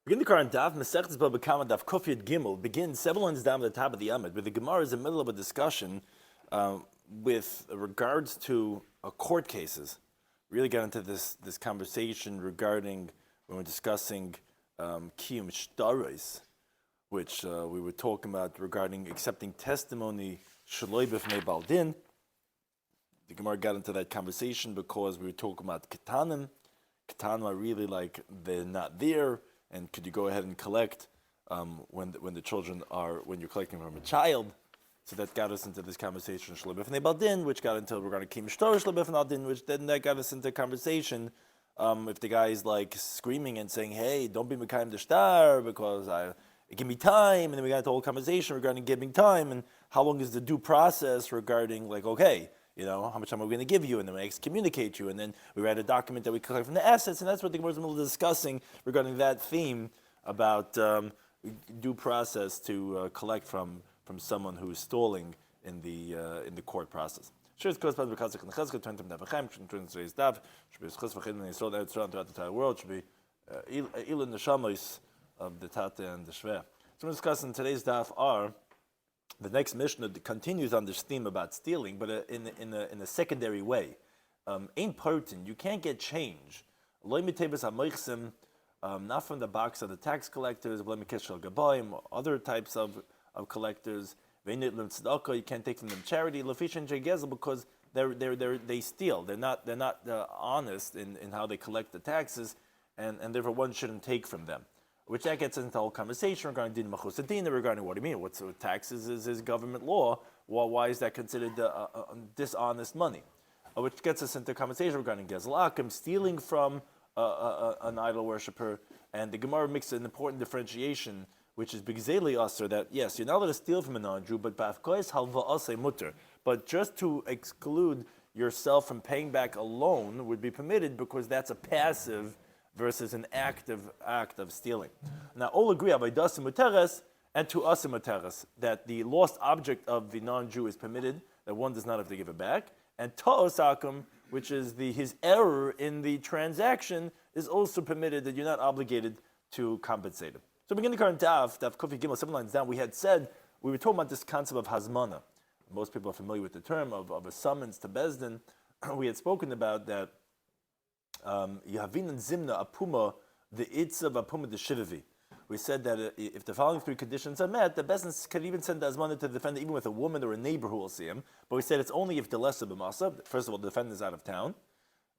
Begin the current Daf, Mesechtes Bava Kama Daf Kufiyat Gimel begins 7 lines down at the top of the Amud, where the Gemara is in the middle of a discussion with regards to court cases. We really got into this conversation regarding when we're discussing Kiyum Shtaros, which we were talking about regarding accepting testimony Shaloi B'fnei Baldin. The Gemara got into that conversation because we were talking about Ketanim. Ketanim are really like they're not there. And could you go ahead and collect when the children are, when you're collecting from a child? So that got us into this conversation, Shaloi B'fnei Baldin, which got into regarding Kiyum Shtaros Shaloi B'fnei Baldin, which then that got us into conversation. If the guy is like screaming and saying, "Hey, don't be Mekayim the Shtar because give me time," and then we got into the whole conversation regarding giving time and how long is the due process regarding like, okay, you know, how much time are we going to give you, and then we excommunicate you, and then we write a document that we collect from the assets, and that's what the Gemara is discussing regarding that theme about due process to collect from someone who is stalling in the court process. Throughout the entire world should be Ilin Neshamos of the Tata and the Shver. So we're discussing today's daf are. The next Mishnah continues on this theme about stealing, but in a secondary way. Ain't pertinent. You can't get change. Not from the box of the tax collectors, other types of collectors. You can't take from them charity, because they steal. They're not honest in how they collect the taxes, and therefore one shouldn't take from them. Which that gets into the whole conversation regarding din machus adina, regarding what do you mean? What's taxes is government law? Well, why is that considered dishonest money? Which gets us into a conversation regarding gezlakim, stealing from an idol worshiper, and the Gemara makes an important differentiation, which is bigzeli aser, that yes, you're not allowed to steal from a non-Jew, but bafkois halva mutter. But just to exclude yourself from paying back a loan would be permitted because that's a passive versus an active act of stealing. Now, all agree, avodas muteres and to us muteres, that the lost object of the non-Jew is permitted, that one does not have to give it back, and ta'osakum, which is his error in the transaction, is also permitted, that you're not obligated to compensate him. So beginning the current Daf Kofi Gimel, 7 lines down, we were talking about this concept of hazmana. Most people are familiar with the term of a summons to Bezdin. We had spoken about that Yahavin Zimna Apuma, the Itzav Apuma the Shivavi. We said that if the following 3 conditions are met, the business can even send the Azmana to the defendant, even with a woman or a neighbor who will see him. But we said it's only if the lesser b'masa. First of all, the defendant is out of town,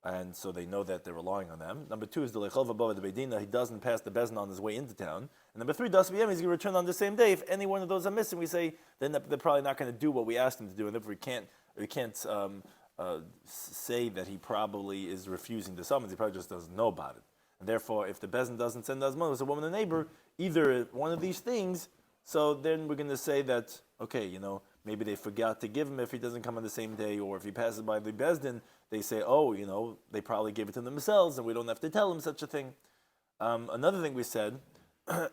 and so they know that they're relying on them. Number 2 is the Lechov Abava the Beidina, he doesn't pass the Bezin on his way into town. And number 3, Das B'yem, he's going to return on the same day. If any one of those are missing, we say then they're probably not going to do what we asked them to do, and therefore we can't say that he probably is refusing the summons. He probably just doesn't know about it. And therefore, if the Bezin doesn't send Azman, it's a woman, a neighbor, either one of these things, so then we're going to say that, okay, maybe they forgot to give him if he doesn't come on the same day, or if he passes by the Bezdin, they say, they probably gave it to themselves, and we don't have to tell them such a thing. Another thing we said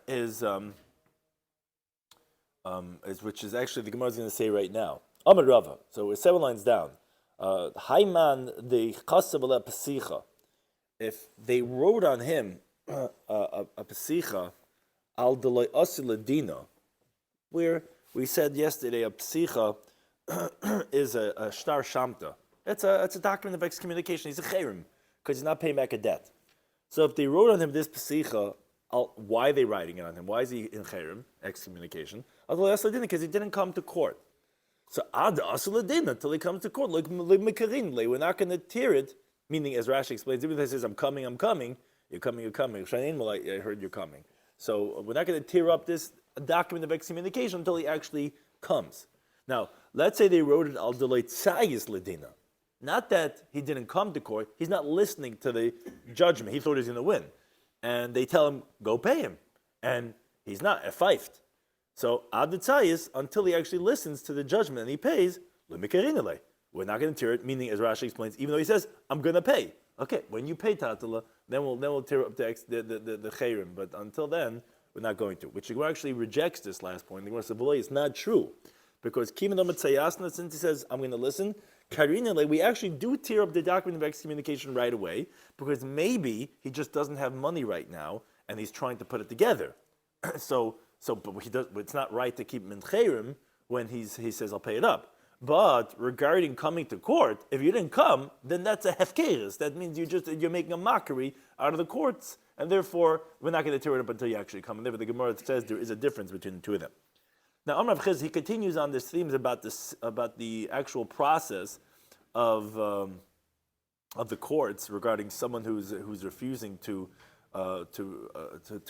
is which is actually the Gemara is going to say right now. Amar Rava. So we're 7 lines down. Hayman the Chasabala Pasicha. If they wrote on him a Pasicha al Delay Asiladina, where we said yesterday a Pasicha is a Shtar Shamta. It's a document of excommunication. He's a Cherem because he's not paying back a debt. So if they wrote on him this Pasicha, why are they writing it on him? Why is he in Cherem, excommunication? Al Delay Asiladina, because he didn't come to court. So ad asaladin until he comes to court, like we're not going to tear it. Meaning, as Rashi explains, even if he says, "I'm coming," you're coming. I heard you're coming. So we're not going to tear up this document of excommunication until he actually comes. Now, let's say they wrote it al delay tzayis ledina, not that he didn't come to court. He's not listening to the judgment. He thought he was going to win, and they tell him, "Go pay him," and he's not fifed. So ad tzayis until he actually listens to the judgment and he pays. We're not going to tear it. Meaning, as Rashi explains, even though he says, "I'm going to pay." Okay, when you pay Tatala, then we'll tear up the Chayrim. But until then, we're not going to. Which the Gemara actually rejects this last point. The Gemara says, "It's not true," because Kimin Omet since he says, "I'm going to listen," Karinale, we actually do tear up the document of excommunication right away, because maybe he just doesn't have money right now, and he's trying to put it together. But it's not right to keep him in chayrim when he says, I'll pay it up. But regarding coming to court, if you didn't come, then that's a hefkeris. That means you're making a mockery out of the courts, and therefore we're not going to tear it up until you actually come. And therefore the Gemara says there is a difference between the two of them. Now, Amar Rav Chiz, he continues on this theme about the actual process of the courts regarding someone who's refusing to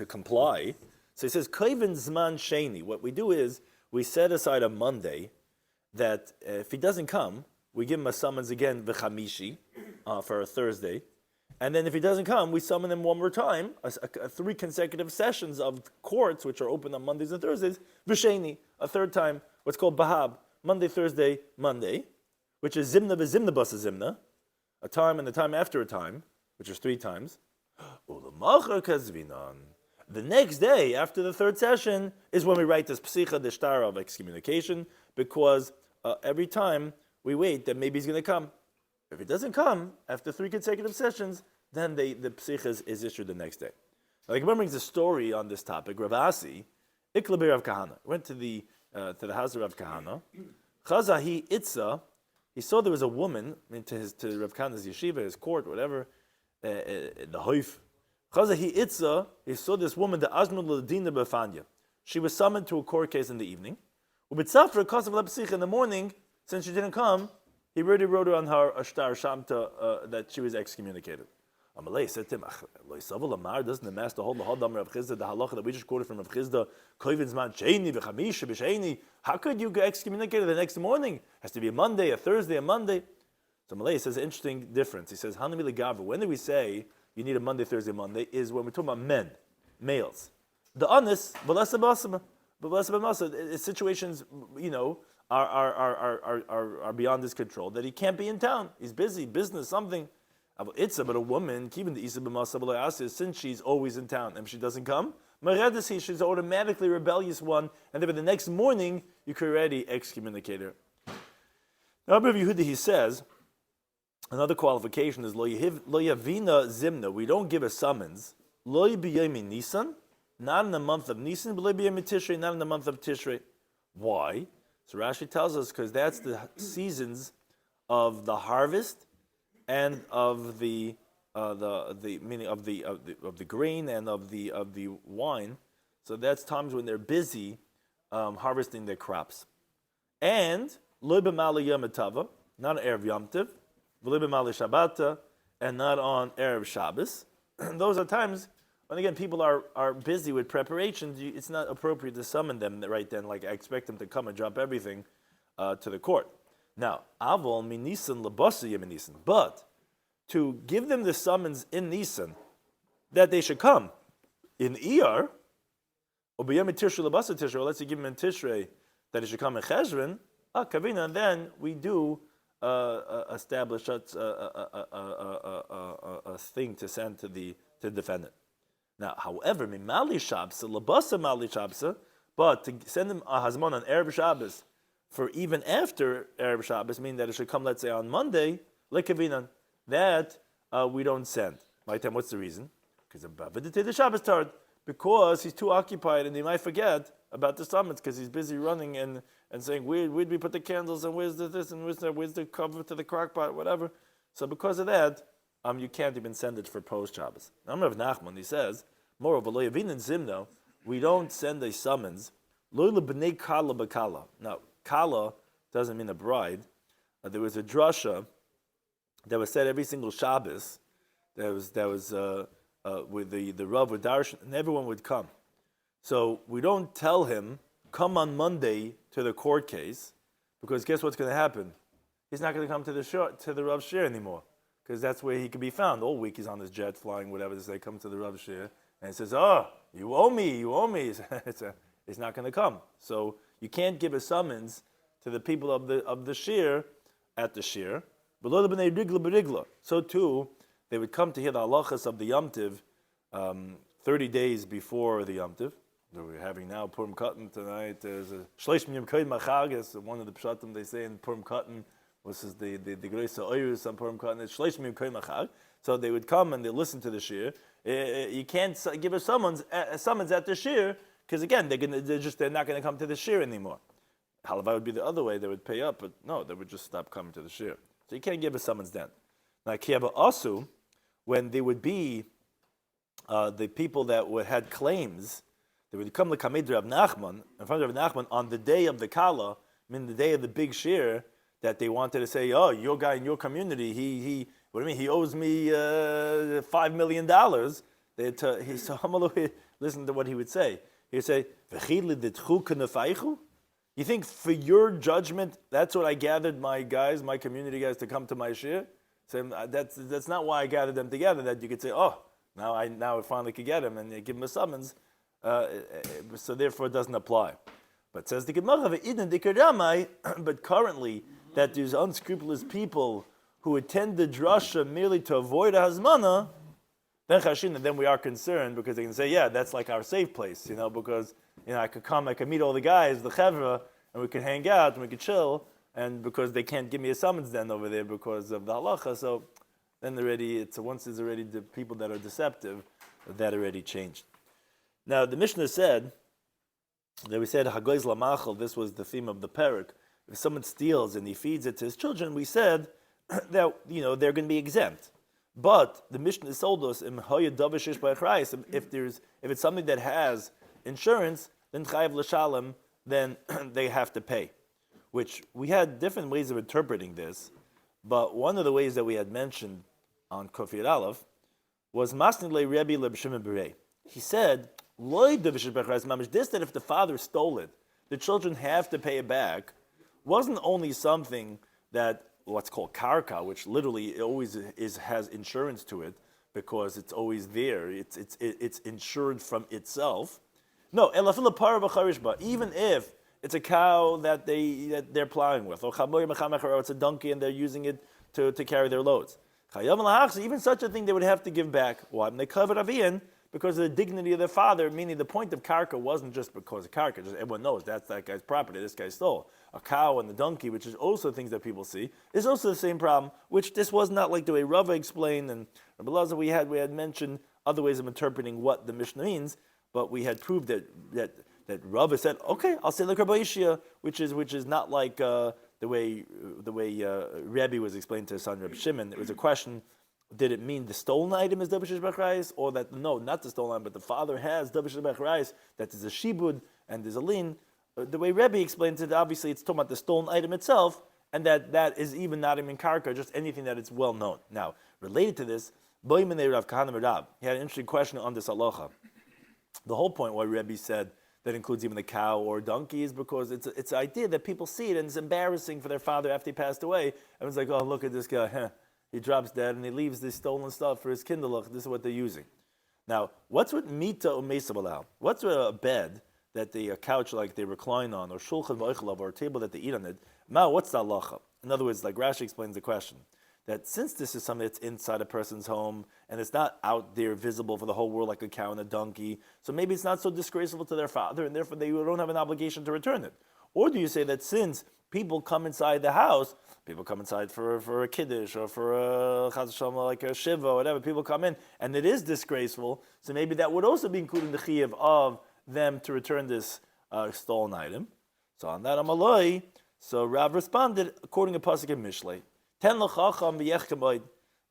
comply. So he says, Kaiven Zman Sheni. What we do is we set aside a Monday that if he doesn't come, we give him a summons again v'chamishi for a Thursday, and then if he doesn't come, we summon him one more time, 3 consecutive sessions of courts which are open on Mondays and Thursdays, v'sheni, a third time, what's called bahab, Monday, Thursday, Monday, which is zimna v'zimna basa zimna, a time and a time after a time, which is 3 times. The next day, after the third session, is when we write this psicha, the shtar of excommunication, because every time we wait that maybe he's going to come. If he doesn't come, after 3 consecutive sessions, then the psicha is issued the next day. Now, the Gemara brings a story on this topic. Rav Asi, Ikla Rav Kahana, went to the house of Rav Kahana. Chazahi Itza, he saw there was a woman, to Rav Kahana's yeshiva, his court, whatever, the hoif. Chazahi Itza, he saw this woman, the Azmul Ladina Befanya. She was summoned to a court case in the evening. Ubitzafra Kasav Lepsich in the morning, since she didn't come, he already wrote her on her ashtar shamta that she was excommunicated. Amalei said to him, doesn't the master hold the Hadam Rav Chizda, the halacha that we just quoted from Rav Chizda, Koivin Zman Sheni v'chamisha b'sheni? How could you get excommunicated the next morning? It has to be a Monday, a Thursday, a Monday. So Amalei says an interesting difference. He says, Hanami Legavra, when do we say you need a Monday, Thursday, Monday, is when we're talking about men, males. The honest, situations, are beyond his control, that he can't be in town. He's busy, business, something. But a woman, keeping the Isa b'masa, since she's always in town and she doesn't come, she's automatically a rebellious one, and then the next morning, you could already excommunicate her. Now, Rabbi Yehuda, he says, another qualification is lo yavina zimna. We don't give a summons. Lo b'yemi Nisan, not in the month of Nisan, but lo b'yemi Tishrei, not in the month of Tishrei. Why? So Rashi tells us because that's the seasons of the harvest and of the meaning of the grain and of the wine. So that's times when they're busy harvesting their crops. And lo b'mali yom tava, not on erev Yom Tov. Shabbata, and not on Erev Shabbos. Those are times when, again, people are busy with preparations. It's not appropriate to summon them right then, like I expect them to come and drop everything to the court. Now, Avol min Nisan labasa yem Nisan, but to give them the summons in Nisan that they should come in Iyar, or b'yem Tishrei labasa Tishrei, or let's say give them in Tishrei that they should come in Cheshvan, Kavina, and then we do establish a thing to send to the defendant. Now, however, mimali shabsa labasa mali shabsa, but to send him a hazmon on Erev Shabbos for even after Erev Shabbos, meaning that it should come, let's say, on Monday, lekavinan, that we don't send. What's the reason? Because he's too occupied and he might forget about the summons because he's busy running and saying, where'd we put the candles and where's this and where's the cover to the crock pot, whatever. So because of that, you can't even send it for post Shabbos. Now, Rav Nachman, he says, moreover, lo yavin and zimno, we don't send a summons. Lo lebnei kala bakala. Now, kala doesn't mean a bride. There was a drasha that was said every single Shabbos. That was with the Rav with Darshan, and everyone would come. So we don't tell him, come on Monday to the court case, because guess what's going to happen? He's not going to come to the Rav Shir anymore, because that's where he can be found. All week he's on his jet flying, whatever, they come to the Rav Shir, and he says, oh, you owe me. He's not going to come. So you can't give a summons to the people of the Shir at the Shir. So too, they would come to hear the halachas of the Yom Tiv 30 days before the Yom Tiv. We're having now Purim Katan tonight. There's a Shleish Yom Koyim Machagas, one of the pshatim they say in Purim Katan, which is the Greisa Oyrus on Purim Katan. It's Shleish Yom Koyim Machag. So they would come and they listen to the shir, You can't give a summons at the shiur because again they're not going to come to the shiur anymore. Halavai would be the other way; they would pay up, but no, they would just stop coming to the shiur. So you can't give a summons then. Now kiyaba asu, when there would be the people that had claims, they would come to Kamid Rav Nachman in front of Rav Nachman on the day of the Kala, the day of the big shiur, that they wanted to say, oh, your guy in your community, he what do you mean? He owes me $5 million. Listen to what he would say. He would say, you think for your judgment, that's what I gathered my community guys to come to my shiur? So that's not why I gathered them together, that you could say, oh, now I finally could get him and give him a summons. So therefore it doesn't apply. But says the Gemara, but currently that there's unscrupulous people who attend the drasha merely to avoid a hazmana, then we are concerned because they can say, yeah, that's like our safe place, because I could meet all the guys, the chevra, and we could hang out and we could chill, and because they can't give me a summons then over there because of the halacha, so then once there's already the people that are deceptive, that already changed. Now the Mishnah said that we said hagoyz lamachal. This was the theme of the parak. If someone steals and he feeds it to his children, we said that they're going to be exempt. But the Mishnah told us if it's something that has insurance, then chayav l'shalem, then they have to pay. Which we had different ways of interpreting this, but one of the ways that we had mentioned on Kofir Aleph was Masnid le Rabbi Shloimy Schwartzberg. He said, this that if the father stole it, the children have to pay it back, wasn't only something that what's called karka, which literally always has insurance to it because it's always there. It's insured from itself. No, even if it's a cow that they're plowing with, or it's a donkey and they're using it to carry their loads. Even such a thing they would have to give back. Why? They covered avian because of the dignity of their father, meaning the point of karka wasn't just because of karka. Just everyone knows that's that guy's property, this guy stole. A cow and the donkey, which is also things that people see, is also the same problem, which this was not like the way Rava explained, and Rabbi Lazar we had mentioned other ways of interpreting what the Mishnah means, but we had proved that Rava said, okay, I'll say like Rabbi Ishia, which is not like the way Rebbe was explained to his son Rabbi Shimon. It was a question: did it mean the stolen item is Davish Bechrais, or that no, not the stolen item, but the father has Davish Bechrais, that is a shibud and there's a lien? The way Rebbe explains it, obviously it's talking about the stolen item itself, and that is even not even karka, just anything that is well known. Now, related to this, Boimenei Rav Kahana Merab, he had an interesting question on this halacha. The whole point why Rebbe said that includes even the cow or donkey is because it's an idea that people see it and it's embarrassing for their father after he passed away. Everyone's like, oh, look at this guy, he drops dead and he leaves this stolen stuff for his kindlech. This is what they're using. Now, what's with mita or mesa balau? What's with a bed that a couch like they recline on, or shulchan v'oichelav, or a table that they eat on it? What's the halacha? In other words, like Rashi explains the question, that since this is something that's inside a person's home and it's not out there visible for the whole world like a cow and a donkey, so maybe it's not so disgraceful to their father and therefore they don't have an obligation to return it. Or do you say that since people come inside the house, people come inside for a kiddush or for a chas v'shalom, like a shiva or whatever, people come in and it is disgraceful, so maybe that would also be included in the chiyuv of them to return this stolen item. So on that Amaloi, so Rav responded according to Pasuk in Mishlei, Ten l'chacham v'yech,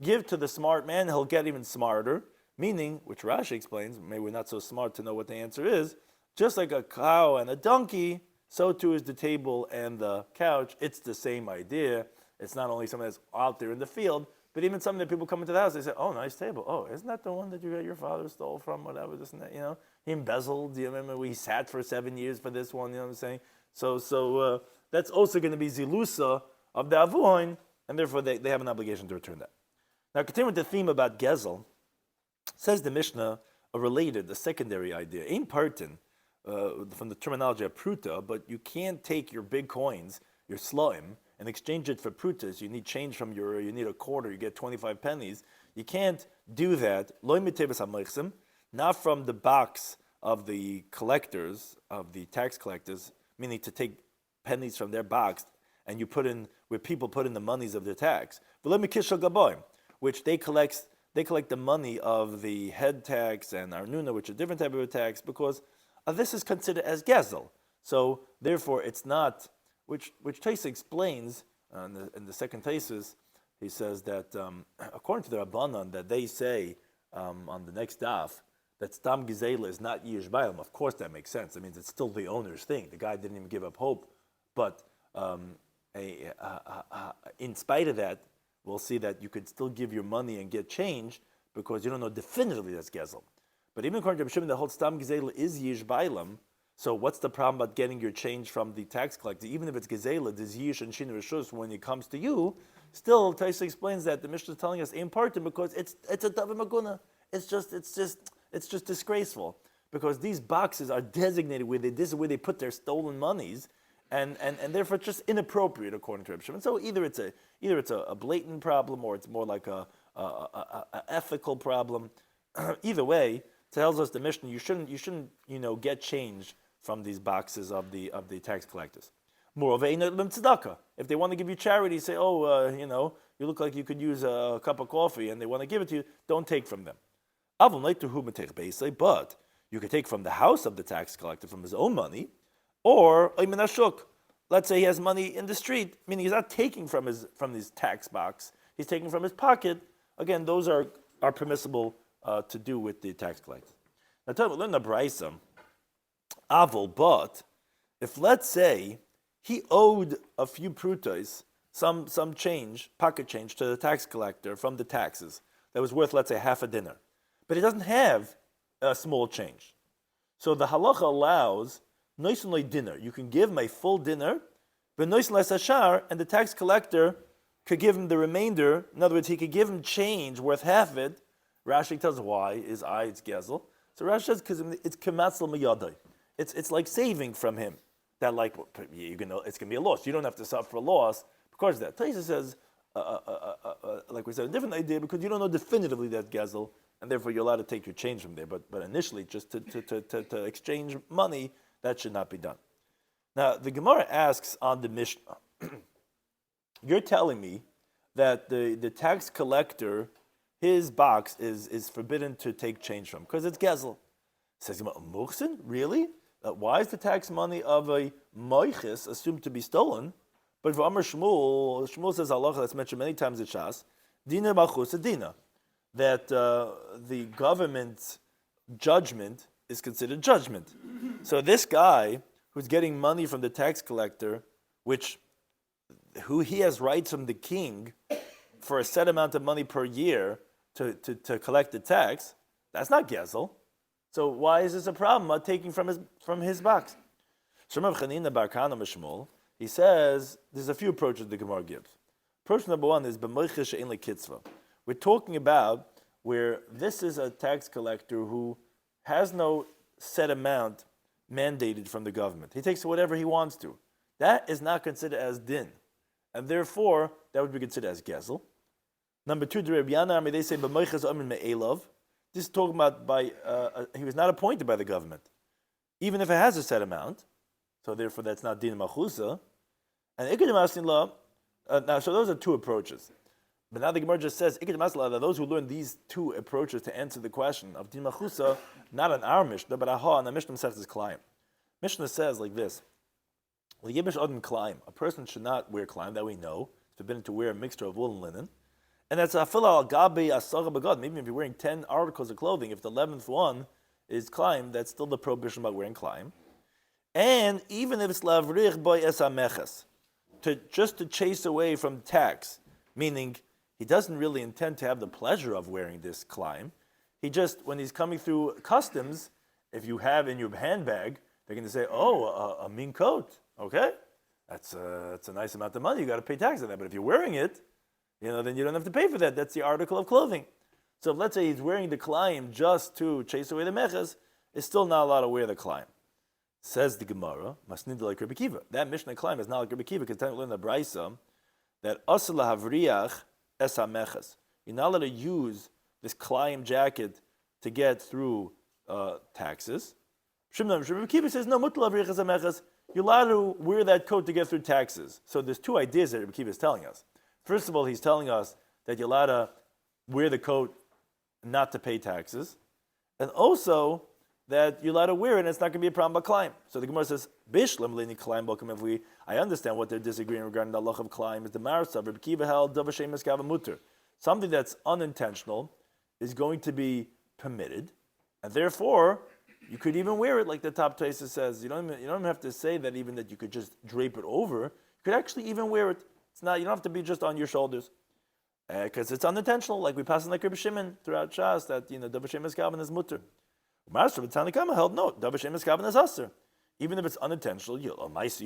give to the smart man, he'll get even smarter. Meaning, which Rashi explains, maybe we're not so smart to know what the answer is, just like a cow and a donkey, so too is the table and the couch. It's the same idea. It's not only something that's out there in the field, but even something that people come into the house, they say, oh, nice table. Oh, isn't that the one that your father stole from, whatever, this and that, He embezzled, do you remember we sat for 7 years for this one, you know what I'm saying? So that's also going to be zilusa of the avuin, and therefore they have an obligation to return that. Now, continuing with the theme about gezel, says the Mishnah, a secondary idea. Ein partin, from the terminology of pruta, but you can't take your big coins, your sloim, and exchange it for prutas. You need change from you need a quarter, you get 25 pennies. You can't do that, not from the box of the collectors, of the tax collectors, meaning to take pennies from their box, and you put in, where people put in the monies of their tax. Which they collect they collect the money of the head tax and arnuna, which is a different type of a tax, because this is considered as gezel. So therefore, it's not. Which Taisa explains in the second thesis. He says that according to the Rabbanan, that they say on the next daf that stam gizela is not yish baylam. Of course, that makes sense. That means it's still the owner's thing. The guy didn't even give up hope, but in spite of that, we'll see that you could still give your money and get change because you don't know definitively that's gezel. But even according to Rabbi Shimon, the whole stam gizela is yish baylam. So what's the problem about getting your change from the tax collector? Even if it's gezela, there's yish and shin rishus when it comes to you. Still, Taisa explains that the Mishnah is telling us important because it's a davar maguna. It's just disgraceful because these boxes are designated where this is where they put their stolen monies, and therefore it's just inappropriate according to Rabbi Shimon. So either it's a blatant problem or it's more like a ethical problem. Either way, tells us the Mishnah you shouldn't get change from these boxes of the tax collectors. Moreover, if they want to give you charity, say, you look like you could use a cup of coffee, and they want to give it to you, don't take from them. But you could take from the house of the tax collector from his own money, or let's say he has money in the street, meaning he's not taking from his tax box, he's taking from his pocket. Again, those are permissible to do with the tax collector. Now, tell me, learn the brayso. But if let's say he owed a few prutas, some change, pocket change to the tax collector from the taxes that was worth, let's say, half a dinner, but he doesn't have a small change. So the halacha allows noisun dinner. You can give him a full dinner, but noisun ashar, and the tax collector could give him the remainder. In other words, he could give him change worth half of it. Rashi tells us why it's gezel. So Rashi says because it's kematzal miyadai. It's like saving from him. That it's going to be a loss. You don't have to suffer a loss because of that. Taisa says, like we said, a different idea because you don't know definitively that gezel, and therefore you're allowed to take your change from there. But initially, just to exchange money, that should not be done. Now the Gemara asks on the Mishnah, you're telling me that the tax collector, his box is forbidden to take change from because it's gezel. Says Muhsin, really? Why is the tax money of a moichis assumed to be stolen? But for Amar Shmuel says halacha that's mentioned many times in Shas, dina malchus dina, that the government's judgment is considered judgment. So this guy who's getting money from the tax collector, who he has rights from the king for a set amount of money per year to collect the tax, that's not gezel. So why is this a problem? Taking from his box. Shemav Chanina Bar Kana Mishmol. He says there's a few approaches the Gemara gives. Approach number one is b'moiches she'en lekitzva. We're talking about where this is a tax collector who has no set amount mandated from the government. He takes whatever he wants to. That is not considered as din, and therefore that would be considered as gezel. Number two, the Rabbi Yana, they say b'moiches amin me'elav. This is talking about he was not appointed by the government, even if it has a set amount. So therefore, that's not din machusa. And ikadim asin la. Now, so those are two approaches. But now the Gemara just says ikadim asin la. Those who learn these two approaches to answer the question of din machusa, not on our Mishnah, but aha on the Mishnah Masechtas Klayim. Mishnah says like this: L'yibish adam klayim. A person should not wear klayim, that we know. It's forbidden to wear a mixture of wool and linen. And that's afil al gabi asara bagad. Maybe if you're wearing 10 articles of clothing, if the 11th one is klayim, that's still the prohibition about wearing klayim. And even if it's lavrich boy esameches, just to chase away from tax, meaning he doesn't really intend to have the pleasure of wearing this klayim. He just, when he's coming through customs, if you have in your handbag, they're going to say, a mean coat, okay? That's a nice amount of money. You got to pay tax on that. But if you're wearing it, then you don't have to pay for that. That's the article of clothing. So if, let's say he's wearing the klayim just to chase away the meches, it's still not allowed to wear the klayim. Says the Gemara, masnid like Rabbi Kiva. That Mishnah klayim is not like Rabbi Kiva because we learn the brayso that asel havriach es hameches. You're not allowed to use this klayim jacket to get through taxes. Rabbi Kiva says no, mutal havriach es hameches. You're allowed to wear that coat to get through taxes. So there's two ideas that Rabbi Kiva is telling us. First of all, he's telling us that you're allowed to wear the coat not to pay taxes, and also that you're allowed to wear it and it's not going to be a problem by climb. So the Gemara says, Bishlam lini climb bokum. I understand what they're disagreeing regarding the halach of climb is the Marsa, Rabbi Kiva held davar she'emes gava muter. Something that's unintentional is going to be permitted, and therefore you could even wear it, like the top Taisa says. You don't even have to say that even that you could just drape it over. You could actually even wear it. It's not. You don't have to be just on your shoulders, because it's unintentional. Like we pass in like Rabbi Shimon throughout Shas that davar she'emes gava is muter. Master B'Tana Kama held no. Davar she'emes gava is aser. Even if it's unintentional, you're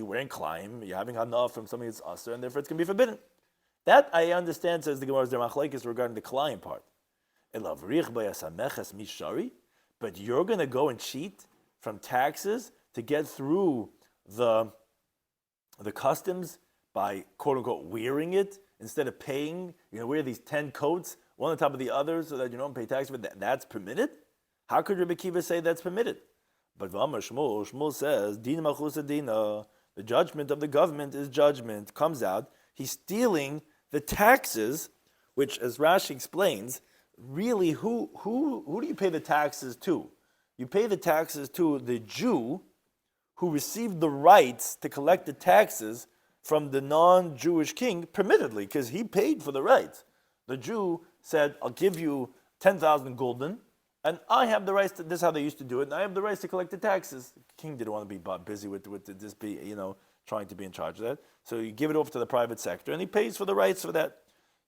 wearing climb, you're having hanaf from something that's aser, and therefore it's going to be forbidden. That I understand, says the Gemara's Machlekes regarding the climb part. But you're going to go and cheat from taxes to get through the customs by quote unquote wearing it instead of paying. You're going to wear these 10 coats one on top of the other so that you don't pay tax, but that's permitted. How could Rabbi Kiva say that's permitted? But Shmuel says, Dina Machusa Dina, the judgment of the government is judgment. Comes out, he's stealing the taxes, which, as Rashi explains, really, who do you pay the taxes to? You pay the taxes to the Jew who received the rights to collect the taxes from the non-Jewish king permittedly, because he paid for the rights. The Jew said, I'll give you 10,000 gulden, and I have the rights to, this is how they used to do it, and I have the rights to collect the taxes. The king didn't want to be busy with this, trying to be in charge of that. So you give it over to the private sector, and he pays for the rights for that.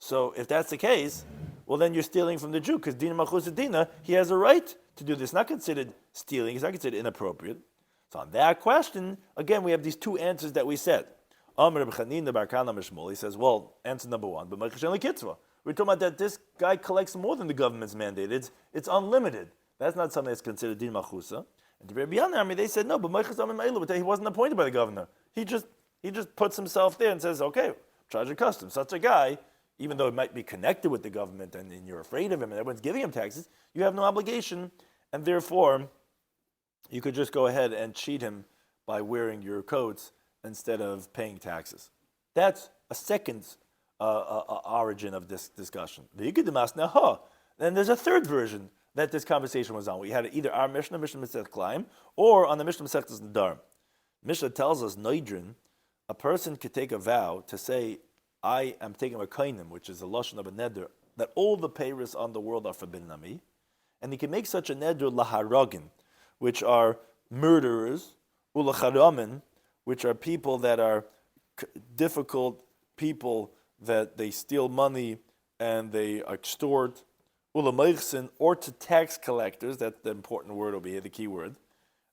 So if that's the case, well then you're stealing from the Jew, because Dina Machus Dina, he has a right to do this. Not considered stealing, it's not considered inappropriate. So on that question, again, we have these two answers that we said. He says, well, answer number one, but we're talking about that this guy collects more than the government's mandate. It's unlimited. That's not something that's considered din machusa. And to Rabbi Yanami, they said no, but he wasn't appointed by the governor. He just puts himself there and says, okay, charge of customs. Such a guy, even though it might be connected with the government and you're afraid of him and everyone's giving him taxes, you have no obligation, and therefore you could just go ahead and cheat him by wearing your coats instead of paying taxes. That's a second origin of this discussion. Then there's a third version that this conversation was on. We had either our Mishnah Masech Klaim, or on the Mishnah Masech Nadar. Mishnah tells us, Noidrin, a person could take a vow to say, I am taking a kainim, which is a lashon of a neder, that all the peiros on the world are forbidden on me, and he can make such a neder laharagin, which are murderers, ulacharamin, which are people that are difficult people, that they steal money and they extort, ulameichsin, or to tax collectors, that's the important word over here, the key word,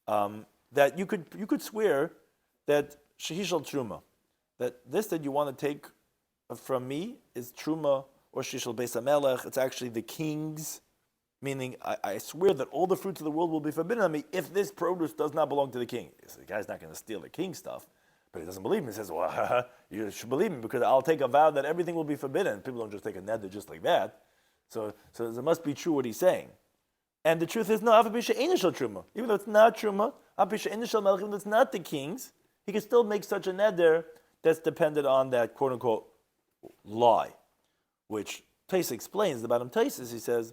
that you could swear that shehishal truma, that this that you want to take from me is truma or shishal beis hamelech, it's actually the king's, meaning I swear that all the fruits of the world will be forbidden on me if this produce does not belong to the king. So the guy's not going to steal the king's stuff, but he doesn't believe me. He says, well, you should believe me because I'll take a vow that everything will be forbidden. People don't just take a neder just like that. So it must be true what he's saying. And the truth is, no, truma. Even though it's not truma, even though it's not the king's, he can still make such a neder that's dependent on that quote-unquote lie, which Taisa explains. The bottom Taisa, he says,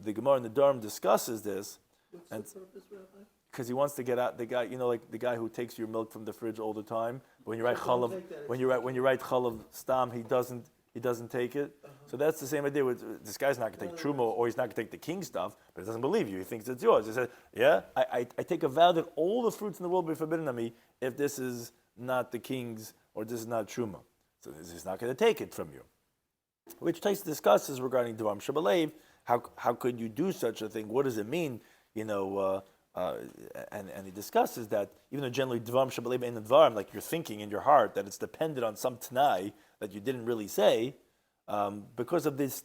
the Gemara in the Dharm discusses this. What's the purpose, Rabbi? Because he wants to get out the guy, like the guy who takes your milk from the fridge all the time. When you write chalav, when you write chalav stam, he doesn't take it. Uh-huh. So that's the same idea. With this guy's not going to take truma, or he's not going to take the king's stuff, but he doesn't believe you. He thinks it's yours. He says, "Yeah, I take a vow that all the fruits in the world will be forbidden on me if this is not the king's or this is not truma. So he's not going to take it from you." Which Tais discusses regarding Dvarim Shabalev. How could you do such a thing? What does it mean? And he discusses that even though generally Dvarim Shabalev ain't Dvarim, like you're thinking in your heart that it's dependent on some Tanai that you didn't really say, because of this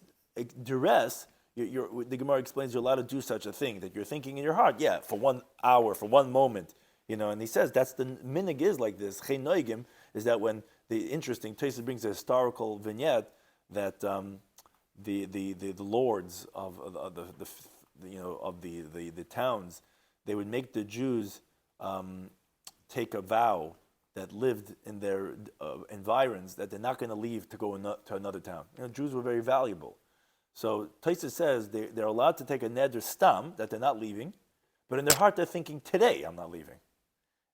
duress, the Gemara explains you're allowed to do such a thing, that you're thinking in your heart, yeah, for 1 hour, for one moment, and he says that's the minig is like this. Chen Noigim is that when the interesting Tosfos brings a historical vignette that the lords of the towns, they would make the Jews take a vow that lived in their environs that they're not going to leave to go to another town. Jews were very valuable. So Taisa says they're allowed to take a neder stam, that they're not leaving, but in their heart they're thinking, today I'm not leaving.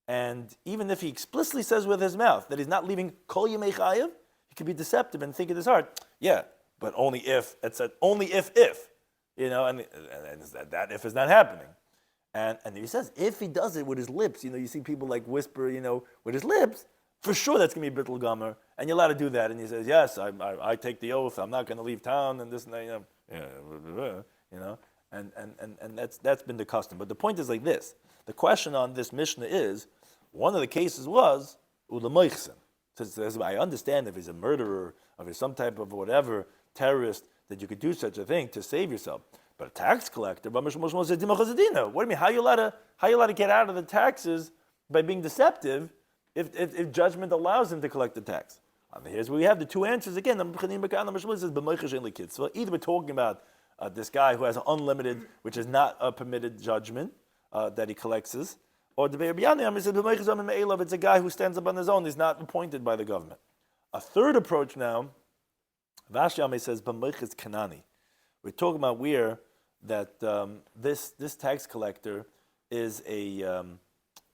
And even if he explicitly says with his mouth that he's not leaving kol yemei chayev, he could be deceptive and think in his heart, yeah, but only if, it said only if, and that if is not happening. And he says, if he does it with his lips, you see people like whisper, with his lips, for sure that's going to be bittul gomer, and you're allowed to do that. And he says, yes, I take the oath, I'm not going to leave town, and this and that, and that's been the custom. But the point is like this. The question on this Mishnah is, one of the cases was, ulamoichsen. I understand if he's a murderer, if he's some type of whatever, terrorist, that you could do such a thing to save yourself. But a tax collector, what do you mean? How are you allowed to get out of the taxes by being deceptive if judgment allows him to collect the tax? Here's where we have the two answers again. So either we're talking about this guy who has an unlimited, which is not a permitted judgment that he collects, or the it's a guy who stands up on his own. He's not appointed by the government. A third approach now, Vashyame says b'moiches kanani. We're talking about where that this tax collector is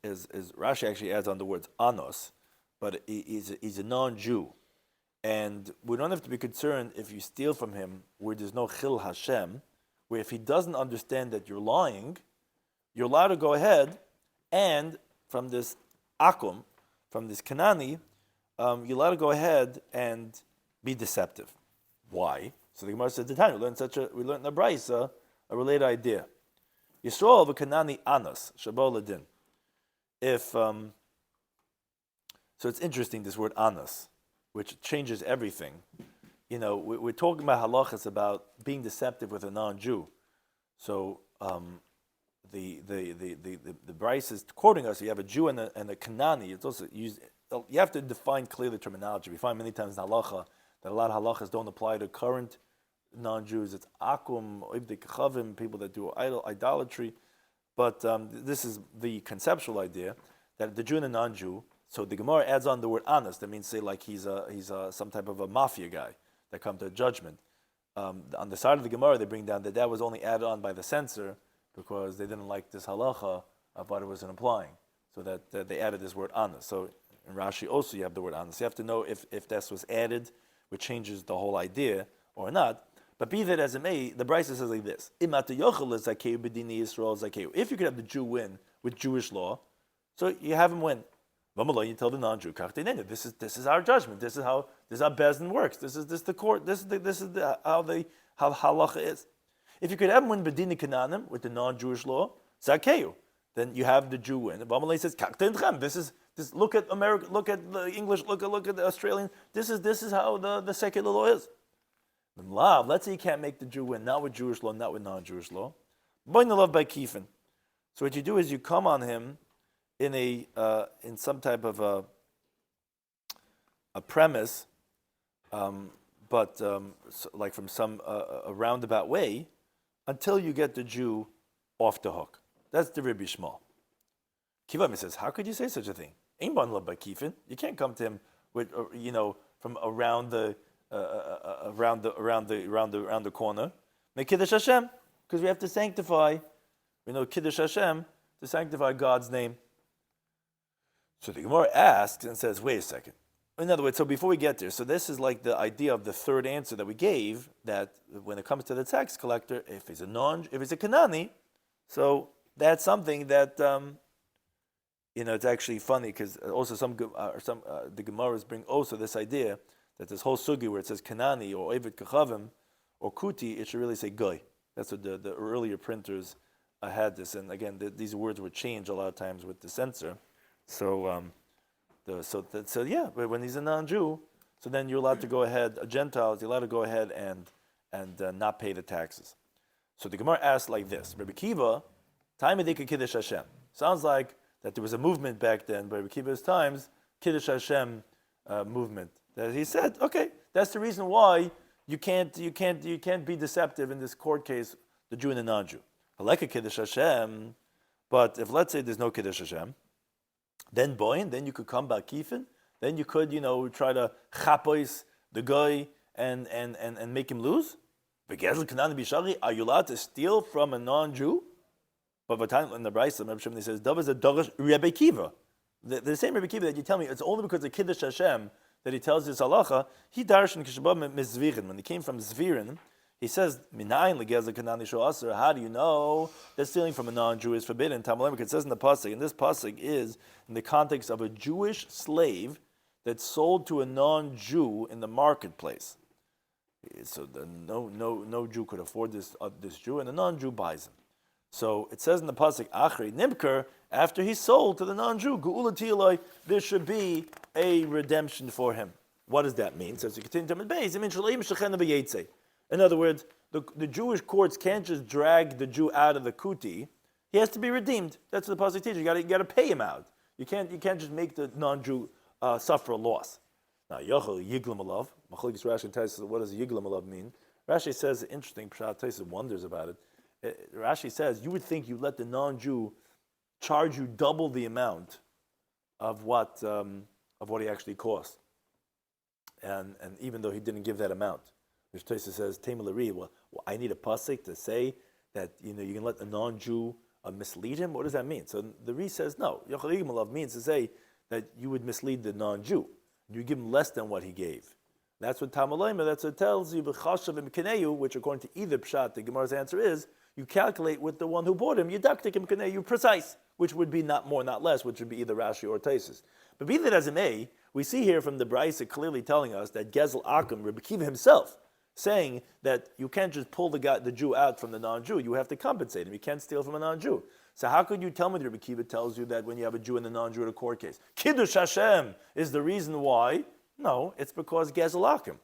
Rashi actually adds on the words anos, but he's a non-Jew, and we don't have to be concerned if you steal from him where there's no chil Hashem, where if he doesn't understand that you're lying, you're allowed to go ahead and from this akum, from this kanani, you're allowed to go ahead and be deceptive. Why? So the Gemara said, we learned in the Brisa a related idea. Yisrael v'kanani anas shabo ladin. So it's interesting, this word anas, which changes everything. We're talking about halachas about being deceptive with a non-Jew. So the Brisa is quoting us. You have a Jew and a Kanani. It's also used. You have to define clearly the terminology. We find many times in halacha that a lot of halachas don't apply to current non-Jews. It's akum, ibdik chavim, people that do idolatry. But this is the conceptual idea that the Jew and the non-Jew. So the Gemara adds on the word anas. That means say like he's some type of a mafia guy that come to a judgment. On the side of the Gemara they bring down that was only added on by the censor because they didn't like this halacha of what it was implying. So that they added this word anas. So in Rashi also you have the word anas. You have to know if this was added, which changes the whole idea, or not. But be that as it may, the Brisa says like this: if you could have the Jew win with Jewish law, so you have him win. You tell the non-Jew, this is our judgment. This is how Bezdin works. This is the court. This is how halacha is. If you could have him win bedini kananim with the non-Jewish law, zakeu, then you have the Jew win. Bamalei says, this. Look at America. Look at the English. Look at the Australian. This is how the secular law is. Let's say you can't make the Jew win, not with Jewish law, not with non-Jewish law. Love by kifin. So what you do is you come on him in some type of a premise, like from some a roundabout way, until you get the Jew off the hook. That's the Rabbi Shmuel. Kivami says, how could you say such a thing? Ain't bon love by kifin. You can't come to him with from around the corner. Make Kiddush Hashem, because we have to sanctify. We know Kiddush Hashem to sanctify God's name. So the Gemara asks and says, wait a second. In other words, so before we get there, so this is like the idea of the third answer that we gave, that when it comes to the tax collector, if he's a Kanani, so that's something that it's actually funny because also the Gemaras bring also this idea that this whole sugi where it says Kanani or Ovid Kachavim or Kuti, it should really say Goy. That's what the earlier printers had this, and again these words were changed a lot of times with the censor. So when he's a non-Jew, so then you're allowed to go ahead. Gentiles, you're allowed to go ahead and not pay the taxes. So the Gemara asks like this: Rabbi Kiva, time Edika Kiddush Hashem. Sounds like that there was a movement back then, by Rabbi Kiva's times, Kiddush Hashem movement. That he said, okay, that's the reason why you can't be deceptive in this court case, the Jew and the non-Jew. Halekha Kiddush Hashem, but if let's say there's no Kiddush Hashem, then you could come back kifin, then you could, try to chapois the guy and make him lose. Begezel Kanani Bishari, are you allowed to steal from a non-Jew? But in the Brisa, Rabbi Shloimy says, "Dav is a Dorish Rebbe Kiva." The same Rebbe Kiva that you tell me, it's only because of Kiddush Hashem that he tells this halacha. He darshan kishabah mizvirin. When he came from Zvirin, he says, "Minayin legezel kanani shoaser." How do you know that stealing from a non-Jew is forbidden? Tamalim, it says in the pasuk, and this pasuk is in the context of a Jewish slave that's sold to a non-Jew in the marketplace. So no Jew could afford this Jew, and the non-Jew buys him. So it says in the pasuk, "Achri nimker," after he's sold to the non-Jew, geula tiloi, there should be a redemption for him. What does that mean? So as you continue to base, it means in other words, the Jewish courts can't just drag the Jew out of the kuti. He has to be redeemed. That's what the pasuk teaches. You got to pay him out. You can't just make the non-Jew suffer a loss. Now, Yochel Yiglam Alav, Machlokes Rashi and Taisus, what does Yiglam Alav mean? Rashi says, interesting, Pshat Taisus wonders about it. Rashi says, you would think you let the non-Jew charge you double the amount of what he actually cost. And even though he didn't give that amount. Which Taisus says, Temelari, well, I need a pasuk to say that you can let a non-Jew mislead him? What does that mean? So the Re says, no. Yochel Yiglam Alav means to say that you would mislead the non-Jew. You give him less than what he gave. That's what Tamalayma, that's what it tells you, which according to either Pshat, the Gemara's answer is, you calculate with the one who bought him, Yedaktik him Kaneyu, precise, which would be not more, not less, which would be either Rashi or Taisus. But be that as it may, we see here from the Brisa clearly telling us that Gezel Akum, Rabbi Kiva himself, saying that you can't just pull the Jew out from the non-Jew, you have to compensate him, you can't steal from a non-Jew. So how could you tell me that Rabbi Kiva tells you that when you have a Jew and a non-Jew in a court case? Kiddush Hashem is the reason why? No, it's because Gezel Akum.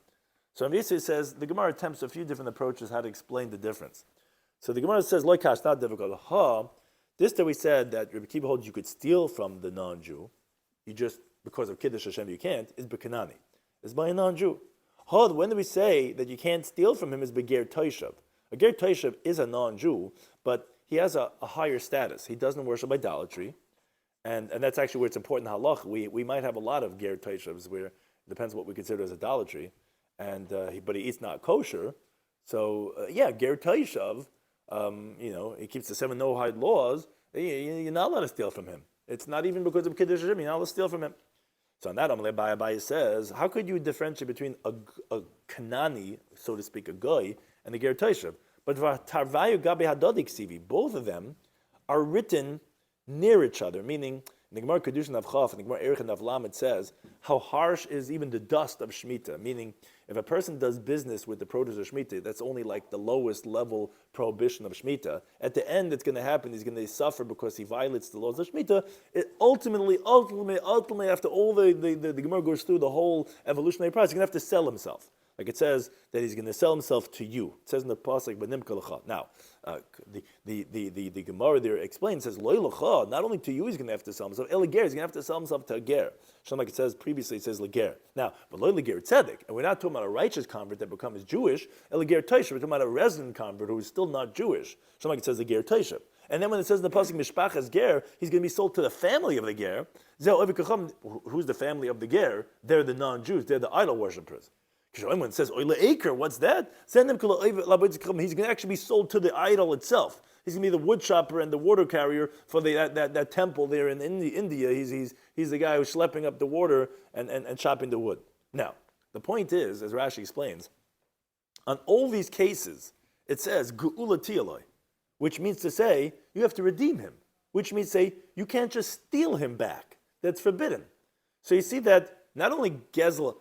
So Rabbi says, the Gemara attempts a few different approaches how to explain the difference. So the Gemara says, Loikash, not difficult. This that we said that Rabbi Kiva holds you could steal from the non-Jew, you just, because of Kiddush Hashem you can't, is Bekanani. It's by a non-Jew. When do we say that you can't steal from him is Beger Toishav? A Ger Toishav is a non-Jew, but he has a higher status. He doesn't worship idolatry, and that's actually where it's important in halach. We might have a lot of Ger Toishavs where it depends what we consider as idolatry, but he eats not kosher. So Ger Toishav, he keeps the 7 no-hide laws. You're not allowed to steal from him. It's not even because of Kiddush Hashem. You're not allowed to steal from him. So on that, Abaye says, how could you differentiate between a Kanani, so to speak, a goy, and a Ger Toishav? But Tarvayu Gabi Hadodik Sivi, both of them are written near each other, meaning in the Gemara Kedushin of Chaf and the Gemara Erech of Lam, it says how harsh is even the dust of Shemitah, meaning if a person does business with the produce of Shemitah, that's only like the lowest level prohibition of Shemitah. At the end, it's going to happen, he's going to suffer because he violates the laws of Shemitah. Ultimately, after all the Gemara goes through the whole evolutionary process, he's going to have to sell himself. Like it says that he's going to sell himself to you. It says in the pasuk, "B'nim kalacha." Now, the Gemara there explains, says, "Lo ilacha." Not only to you, he's going to have to sell himself. El ger, he's going to have to sell himself to a ger. Like it says previously, it says leger. Now, but lo leger tzedek, and we're not talking about a righteous convert that becomes Jewish. El ger taishav, we're talking about a resident convert who is still not Jewish. Like it says leger taishav. And then when it says in the pasuk mishpachas ger, he's going to be sold to the family of the ger. Who's the family of the ger? They're the non-Jews. They're the idol worshippers. When it says oile acre, what's that? He's going to actually be sold to the idol itself. He's going to be the wood chopper and the water carrier for that temple there in India. He's the guy who's schlepping up the water and chopping the wood. Now, the point is, as Rashi explains, on all these cases, it says geula tialoi, which means to say you have to redeem him, which means to say you can't just steal him back. That's forbidden. So you see that not only Gezel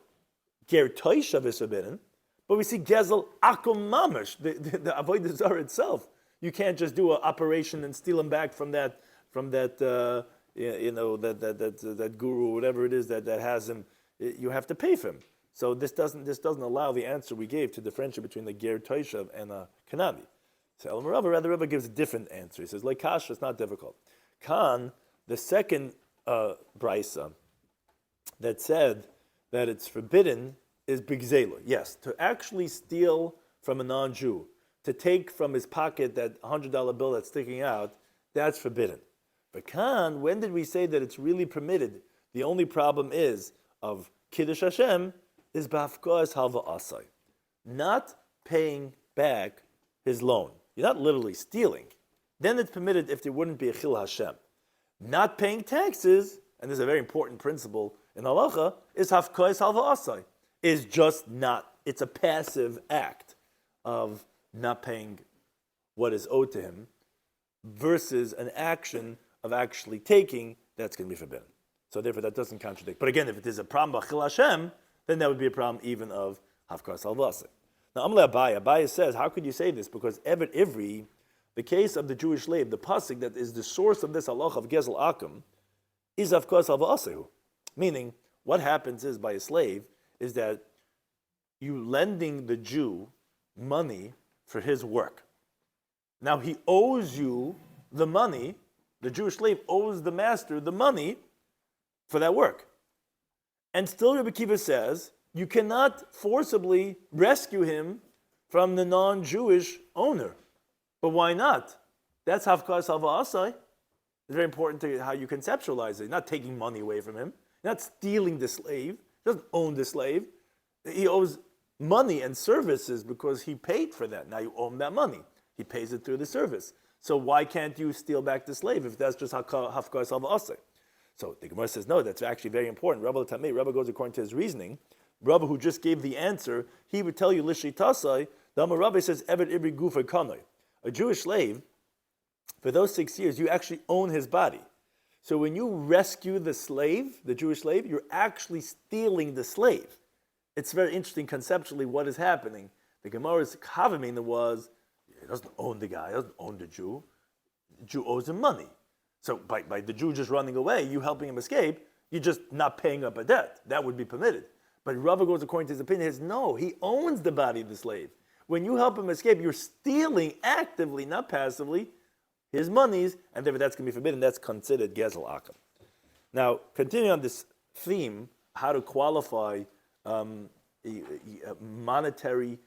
Ger Toishav is forbidden, but we see Gezel Akum Mamash, the Avodah Zarah itself. You can't just do an operation and steal him back from that guru, whatever it is that has him. You have to pay for him. So this doesn't allow the answer we gave to differentiate between the Ger Toishav and a Kanani. So El Rava gives a different answer. He says, like Kasha, it's not difficult. Khan, the second brisa that said that it's forbidden is bigzela. Yes, to actually steal from a non-Jew, to take from his pocket that $100 bill that's sticking out, that's forbidden. But Khan, when did we say that it's really permitted? The only problem is of Kiddush Hashem is b'hafkas halva asai, not paying back his loan. You're not literally stealing. Then it's permitted if there wouldn't be a chil Hashem. Not paying taxes, and this is a very important principle in halacha, is hafkois halva asai. Is just not, it's a passive act of not paying what is owed to him versus an action of actually taking, that's going to be forbidden. So therefore that doesn't contradict. But again, if it is a problem of chil Hashem, then that would be a problem even of hafkois halva asai. Now, Amle Abaye says, how could you say this? Because Evet Ivri, the case of the Jewish slave, the pasuk that is the source of this halacha of Gezel Akum, is of course halva asehu. Meaning, what happens is by a slave is that you lending the Jew money for his work. Now he owes you the money, the Jewish slave owes the master the money for that work. And still Rabbi Kiva says, you cannot forcibly rescue him from the non-Jewish owner. But why not? That's hafkas halva asai. It's very important to how you conceptualize it. You're not taking money away from him. You're not stealing the slave. He doesn't own the slave. He owes money and services because he paid for that. Now you owe him that money. He pays it through the service. So why can't you steal back the slave if that's just hafkas halva asai? So the Gemara says, no, that's actually very important. Rabbi Tamei, Rabbi goes according to his reasoning. Rabbi, who just gave the answer, he would tell you, Lishi Tasai, the Amar Rabbi says, Evet Ibri Gufa Kanoi. A Jewish slave, for those 6 years, you actually own his body. So when you rescue the slave, the Jewish slave, you're actually stealing the slave. It's very interesting conceptually what is happening. The Gemara's Kavamina was, he doesn't own the guy, he doesn't own the Jew. The Jew owes him money. So by the Jew just running away, you helping him escape, you're just not paying up a debt. That would be permitted. But Rava goes according to his opinion, says, no, he owns the body of the slave. When you help him escape, you're stealing actively, not passively, his monies, and therefore that's going to be forbidden. That's considered Gezel Akum. Now, continuing on this theme, how to qualify a monetary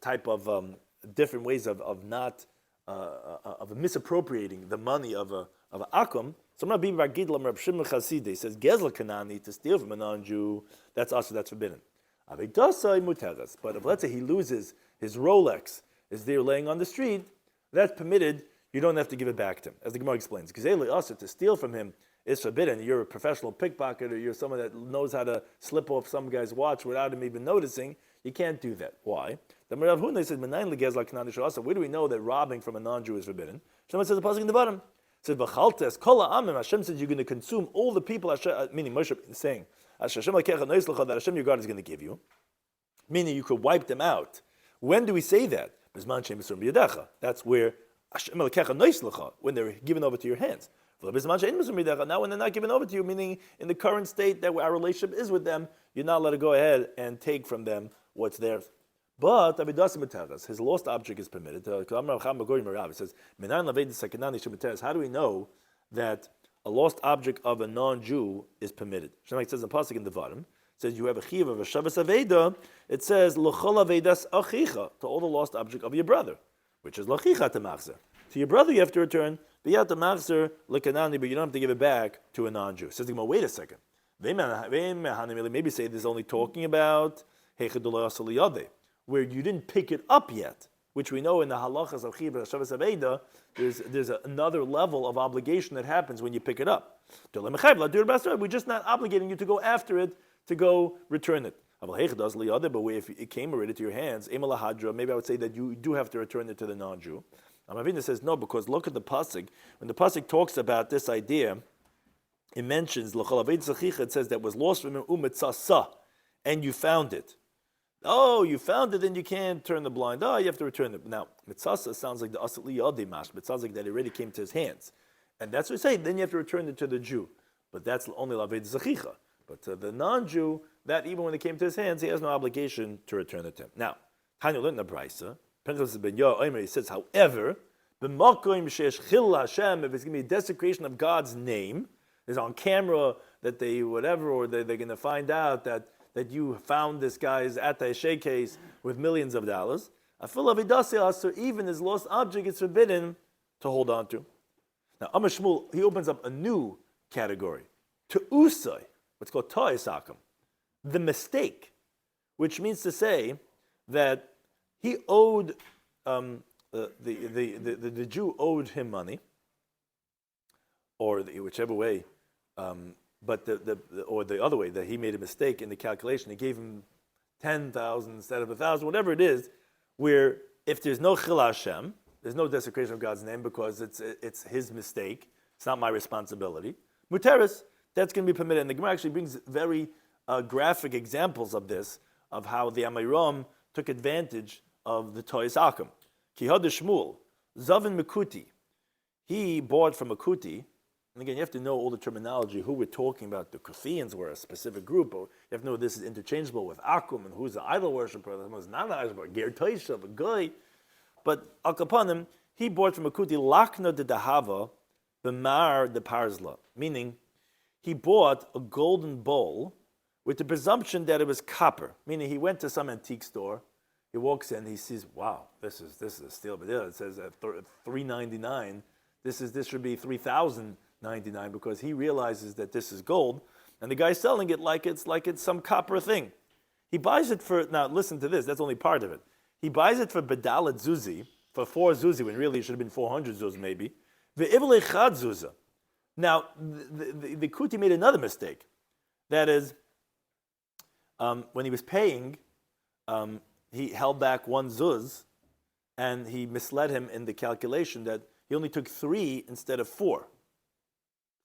type of different ways of not of misappropriating the money of a akum. So Rabbi Gidlam, Rabbi Shimon Chassidei says Gezel Kanani, to steal from a non-Jew, that's also that's forbidden. But if let's say he loses his Rolex, is there laying on the street, that's permitted. You don't have to give it back to him, as the Gemara explains. Because to steal from him is forbidden. You're a professional pickpocket, or you're someone that knows how to slip off some guy's watch without him even noticing. You can't do that. Why? The Rav Huna says, where do we know that robbing from a non-Jew is forbidden? Shema says the pasuk in the bottom. It says, V'chaltes kol ha'amim, Hashem says you're going to consume all the people, meaning Moshe is saying, that Hashem your God is going to give you. Meaning you could wipe them out. When do we say that? That's where when they're given over to your hands. Now when they're not given over to you, meaning in the current state that our relationship is with them, you're not allowed to go ahead and take from them what's theirs. But his lost object is permitted. It says, how do we know that a lost object of a non-Jew is permitted? It says in the pasuk in the bottom, it says you have a chiv of a shavas aveda. It says l'chol avedas achicha, to all the lost object of your brother, which is l'chicha temachzer. To your brother you have to return biyat temachzer lekanani, but you don't have to give it back to a non-Jew. Says the Gemara, wait a second. Maybe say this is only talking about where you didn't pick it up yet, which we know in the halachas of chiv shavas aveda. There's another level of obligation that happens when you pick it up. We're just not obligating you to go after it, to go return it. But if it came already to your hands, maybe I would say that you do have to return it to the non-Jew. Ravina says no, because look at the pasuk. When the pasuk talks about this idea, it mentions it says that was lost from him, and you found it. Oh, you found it, then you can't turn the blind eye. You have to return it. Now, mitzasa sounds like the asli yadimash, but it sounds like that it already came to his hands, and that's what we say. Then you have to return it to the Jew, but that's only laved zachicha. But to the non-Jew, that even when it came to his hands, he has no obligation to return it to him. Now, Tanya learned the brisa. He says, however, if it's going to be a desecration of God's name, is on camera that they whatever, or they're going to find out that you found this guy's attaché case with millions of dollars. Even his lost object is forbidden to hold on to. Now, Amar Shmuel, he opens up a new category. To usai, what's called ta'isakam, the mistake. which means to say that he owed the Jew owed him money, or whichever way, but or the other way, that he made a mistake in the calculation. He gave him 10,000 instead of 1,000, whatever it is. Where if there's no chil Hashem, there's no desecration of God's name because it's his mistake. It's not my responsibility. Muteris, that's going to be permitted. And the Gemara actually brings very graphic examples of this, of how the Amiram took advantage of the Toys Akum. Kihad Shmuel, Zavin Mekuti. He bought from a Kuti. And again, you have to know all the terminology, who we're talking about. The Kuthians were a specific group. Or you have to know this is interchangeable with Akum, and who's the idol worshiper, and who's not an idol worshiper, Ger Toishav, a guy. But Al Kapanim, he bought from a Kuti, Lakna de Dahava, B'mar de Parzla. Meaning, he bought a golden bowl with the presumption that it was copper. Meaning, he went to some antique store, he walks in, he sees, wow, this is a steal. But yeah, it says at $399. This should be $3,099 because he realizes that this is gold, and the guy's selling it like it's some copper thing. He buys it for, now listen to this, that's only part of it. He buys it for Bedalet Zuzi, for 4 Zuzi, when really it should have been 400 Zuz maybe. Ve'ivle Chad Zuzah. Now, the Kuti made another mistake. That is, when he was paying, he held back 1 Zuz, and he misled him in the calculation that he only took 3 instead of 4.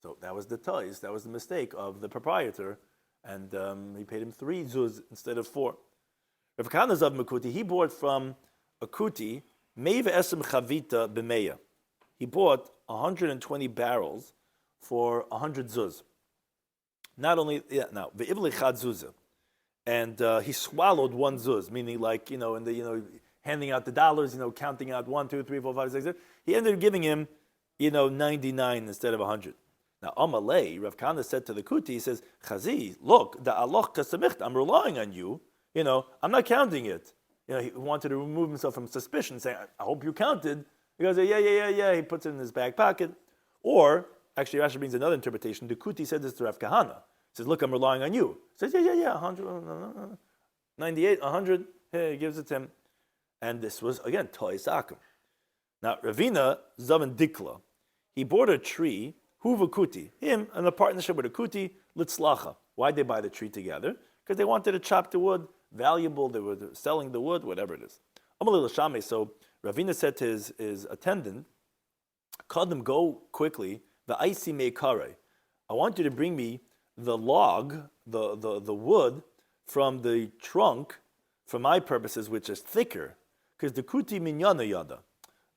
So that was the toys, that was the mistake of the proprietor, and he paid him 3 Zuz instead of 4. Rav Kahana's of Mekuti, he bought from a Kuti, Meiv Esem Chavita B'meya. He bought 120 barrels for 100 Zuz. Not only, Ve'ivli Chad Zuzah. And he swallowed 1 Zuz, meaning like, handing out the dollars, counting out 1, 2, 3, 4, 5, 6, 7. He ended up giving him, 99 instead of 100. Now, Amalei, Rav Kahana said to the Kuti, he says, Chazi, look, the Allah kasamicht, I'm relying on you. I'm not counting it. He wanted to remove himself from suspicion, saying, I hope you counted. He goes, yeah. He puts it in his back pocket. Or, actually, Rashi brings another interpretation. The Kuti said this to Rav Kahana. He says, look, I'm relying on you. He says, yeah, 100, 98, 100. He gives it to him. And this was, again, Toy Sakum. Now, Ravina Zavan Dikla, he bought a tree, Huva Kuti, him, in a partnership with a Kuti, Litzlacha. Why'd they buy the tree together? Because they wanted to chop the wood, valuable, they were selling the wood, whatever it is. So Ravina said to his attendant, Kadim, go quickly, the Aisi Meikare. I want you to bring me the log, the wood from the trunk, for my purposes, which is thicker. Because the Kuti minyana yada.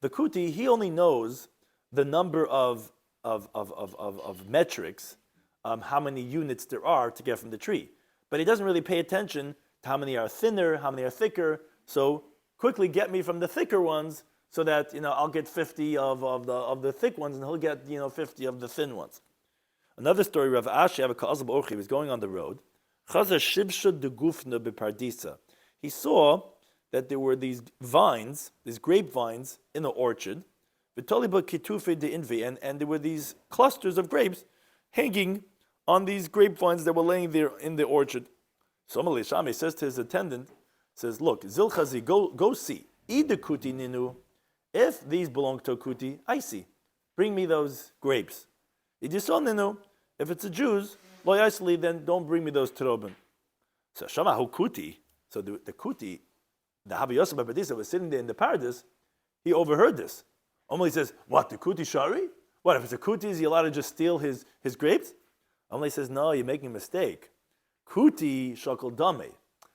The Kuti, he only knows the number of metrics, how many units there are to get from the tree. But he doesn't really pay attention to how many are thinner, how many are thicker. So quickly get me from the thicker ones so that I'll get 50 of the thick ones and he'll get 50 of the thin ones. Another story, Rav Ashi he was going on the road. He saw that there were these vines, these grapevines in the orchard, and there were these clusters of grapes hanging on these grapevines that were laying there in the orchard. So Amalei Shami says to his attendant, says, look, Zilchazi, go see. Ida kuti ninu. If these belong to a kuti, I see. Bring me those grapes. If it's a Jews, loyasli, then don't bring me those terobin. So Shama hu kuti. So the kuti, the Habi Yosef Babadisa was sitting there in the paradise, he overheard this. Amalei says, what, the kuti shari? What, if it's a kuti, is he allowed to just steal his grapes? Amalei says, no, you're making a mistake. Kuti shakal dame.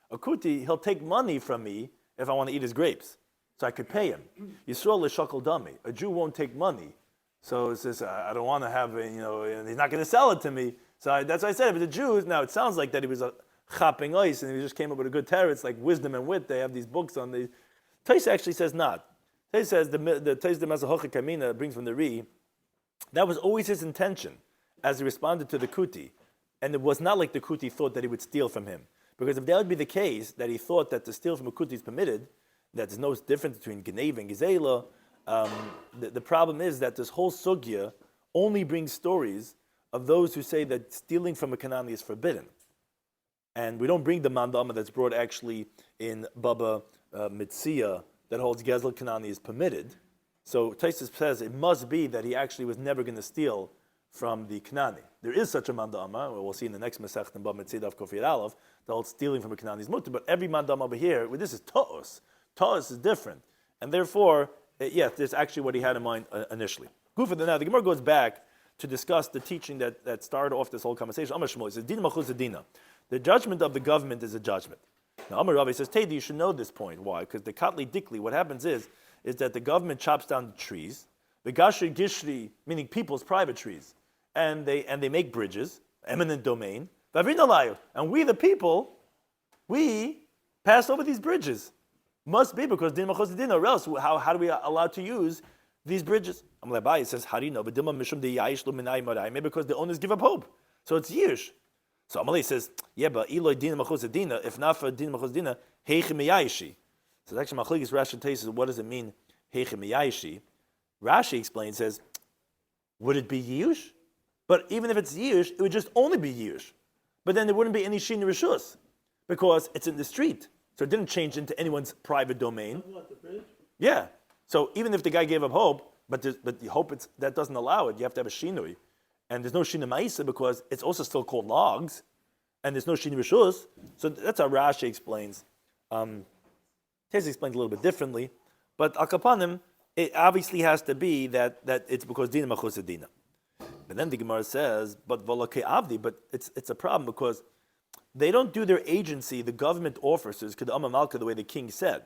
A kuti, he'll take money from me if I want to eat his grapes. So I could pay him. Yisrael is shakal dame. A Jew won't take money. So it says, I don't want to have, and he's not going to sell it to me. So that's why I said, if it's a Jew, now it sounds like that he was a chapping ice and he just came up with a good teretz, like wisdom and wit. They have these books on the. Tais actually says not. Tais says the Tais de Mazahocha Kamina brings from the Ri. That was always his intention as he responded to the Kuti. And it was not like the Kuti thought that he would steal from him. Because if that would be the case, that he thought that to steal from a Kuti is permitted, that there's no difference between Genev and Gezela, the problem is that this whole sugya only brings stories of those who say that stealing from a Kanani is forbidden. And we don't bring the mandama that's brought actually in Baba Mitzia that holds Gezel Kanani is permitted. So Taisus says it must be that he actually was never going to steal from the Kanani. There is such a mandama, we'll see in the next Masechet in Bava Mitzia Daf Kofir Aleph, that holds stealing from a Kanani is mutter, but every mandama over here, this is Ta'os. Ta'os is different. And therefore, yes, there's actually what he had in mind initially. Now, the Gemara goes back to discuss the teaching that started off this whole conversation. Amar Shmuel says, Din Machuz Dina. The judgment of the government is a judgment. Now, Amar Ravi says, Tedi, you should know this point. Why? Because the Katli Dikli, what happens is that the government chops down the trees, the Gashri Gishri, meaning people's private trees, and they make bridges, eminent domain, and we the people, we pass over these bridges. Must be because Din Machuz Dina, or else how do we allowed to use these bridges? Amar Abai says, how do you know? Maybe because the owners give up hope. So it's Yish. So Amalei says, yeah, but Eloi Dina Machuz Dina, if not for Dina Machuz Dina, Heichim Yayishi. So actually, Machlekes Rashi says, what does it mean, Heichim Yayishi? Rashi explains, says, would it be Yish? But even if it's Yish, it would just only be Yish. But then there wouldn't be any Shin Rishus, because it's in the street. So it didn't change into anyone's private domain. What, the bridge? Yeah. So even if the guy gave up hope, but the hope that doesn't allow it, you have to have a Shinui. And there's no Shinui Ma'isa because it's also still called logs, and there's no Shinui Rishus. So that's how Rashi explains. Tezi explains a little bit differently, but Al Kapanim, it obviously has to be that it's because Dina Machuz Dina. But then the Gemara says, but Volake Avdi, but it's a problem because they don't do their agency, the government officers, Kedama Malka, the way the king said.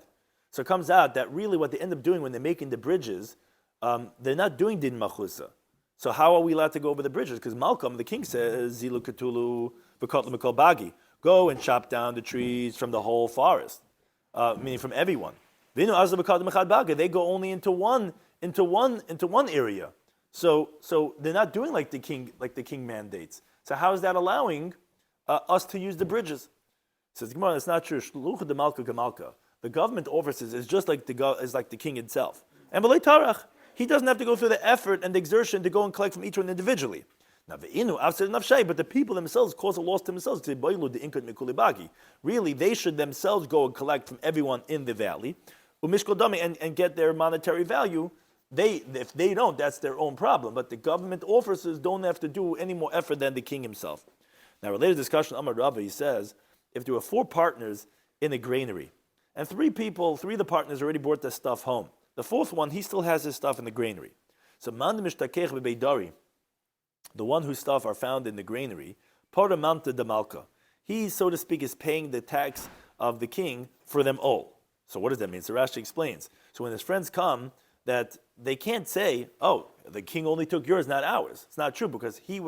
So it comes out that really what they end up doing when they're making the bridges, they're not doing Din Machusa. So how are we allowed to go over the bridges? Because Malcolm, the king says, Zilu Ketulu, V'kotlu Mikol Bagi, go and chop down the trees from the whole forest, meaning from everyone. Vinu Azla V'kotlu Mechad Bagi, they go only into one area. So they're not doing like the king mandates. So how is that allowing us to use the bridges? Says Gemara, it's not true. Shlucha de Malka Gemalka. The government officers is just like the king himself. And B'lei Tarach, he doesn't have to go through the effort and the exertion to go and collect from each one individually. Now, but the people themselves cause a loss to themselves. Really, they should themselves go and collect from everyone in the valley, and get their monetary value. If they don't, that's their own problem. But the government officers don't have to do any more effort than the king himself. Now, related discussion, Amar Rava, he says, if there were 4 partners in a granary, and 3 of the partners already brought their stuff home, the 4th one, he still has his stuff in the granary. So, man mishtakech bebeidari, the one whose stuff are found in the granary, paramanta de malka, he, so to speak, is paying the tax of the king for them all. So what does that mean? So Rashi explains. So when his friends come, that they can't say, oh, the king only took yours, not ours. It's not true because he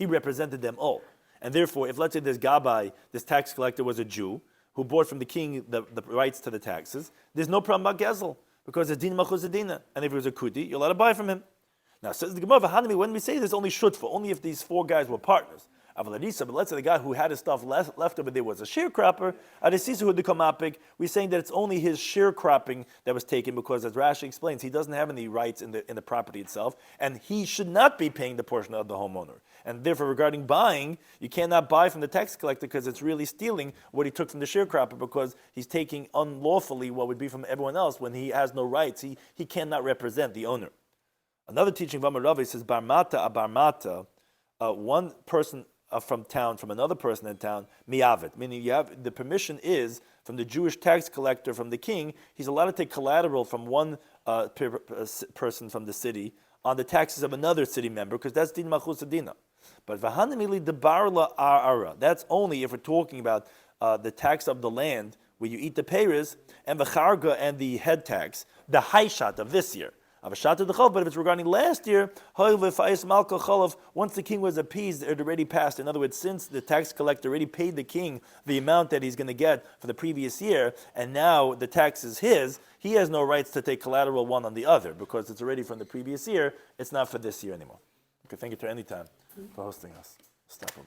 represented them all. And therefore, if let's say this Gabbai, this tax collector was a Jew, who bought from the king the rights to the taxes, there's no problem about Gezel, because it's Din Machuz Dina. And if it was a Kudi, you're allowed to buy from him. Now, says the Gemara, when we say there's only Shutfa, only if these 4 guys were partners. But let's say the guy who had his stuff left over there was a sharecropper, we're saying that it's only his sharecropping that was taken because, as Rashi explains, he doesn't have any rights in the property itself, and he should not be paying the portion of the homeowner. And therefore, regarding buying, you cannot buy from the tax collector because it's really stealing what he took from the sharecropper because he's taking unlawfully what would be from everyone else when he has no rights. He cannot represent the owner. Another teaching of Amar Ravi says, Barmata abarmata, one person from town, from another person in town, miyavet, meaning you have the permission is from the Jewish tax collector, from the king, he's allowed to take collateral from one person from the city on the taxes of another city member, because that's din machus dina. But v'hanamili debarla ara, that's only if we're talking about the tax of the land where you eat the peiros, and v'charga and the head tax, the haishat of this year. But if it's regarding last year, once the king was appeased, it already passed. In other words, since the tax collector already paid the king the amount that he's going to get for the previous year, and now the tax is his, he has no rights to take collateral one on the other, because it's already from the previous year, it's not for this year anymore. Okay, thank you to Anytime for hosting us. Stop over.